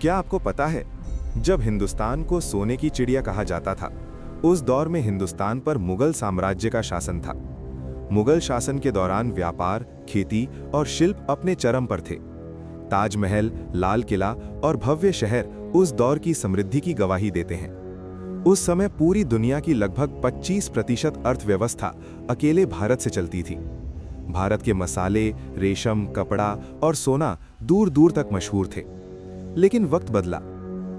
क्या आपको पता है, जब हिंदुस्तान को सोने की चिड़िया कहा जाता था, उस दौर में हिंदुस्तान पर मुगल साम्राज्य का शासन था। मुगल शासन के दौरान व्यापार, खेती और शिल्प अपने चरम पर थे। ताजमहल, लाल किला और भव्य शहर उस दौर की समृद्धि की गवाही देते हैं। उस समय पूरी दुनिया की लगभग 25% अर्थव्यवस्था अकेले भारत से चलती थी। भारत के मसाले, रेशम, कपड़ा और सोना दूर दूर तक मशहूर थे। लेकिन वक्त बदला।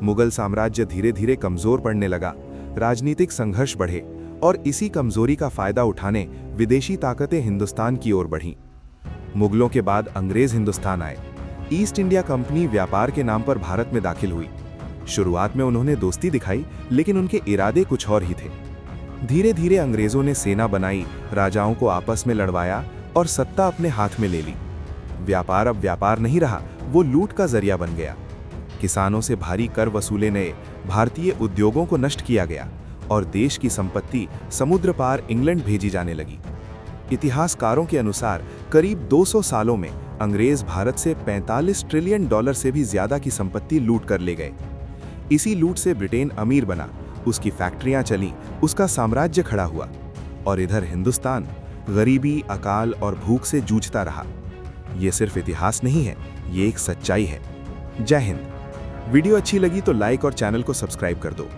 मुगल साम्राज्य धीरे धीरे कमजोर पड़ने लगा, राजनीतिक संघर्ष बढ़े और इसी कमजोरी का फायदा उठाने विदेशी ताकतें हिंदुस्तान की ओर बढ़ीं। मुगलों के बाद अंग्रेज हिंदुस्तान आए। ईस्ट इंडिया कंपनी व्यापार के नाम पर भारत में दाखिल हुई। शुरुआत में उन्होंने दोस्ती दिखाई, लेकिन उनके इरादे कुछ और ही थे। धीरे धीरे अंग्रेजों ने सेना बनाई, राजाओं को आपस में लड़वाया और सत्ता अपने हाथ में ले ली। व्यापार अब व्यापार नहीं रहा, वो लूट का जरिया बन गया। किसानों से भारी कर वसूले गए, भारतीय उद्योगों को नष्ट किया गया और देश की संपत्ति समुद्र पार इंग्लैंड भेजी जाने लगी। इतिहासकारों के अनुसार करीब 200 सालों में अंग्रेज भारत से $45 ट्रिलियन से भी ज्यादा की संपत्ति लूट कर ले गए। इसी लूट से ब्रिटेन अमीर बना, उसकी फैक्ट्रियां चलीं, उसका साम्राज्य खड़ा हुआ। और इधर हिंदुस्तान गरीबी, अकाल और भूख से जूझता रहा। ये सिर्फ इतिहास नहीं है, ये एक सच्चाई है। जय हिंद। वीडियो अच्छी लगी तो लाइक और चैनल को सब्सक्राइब कर दो।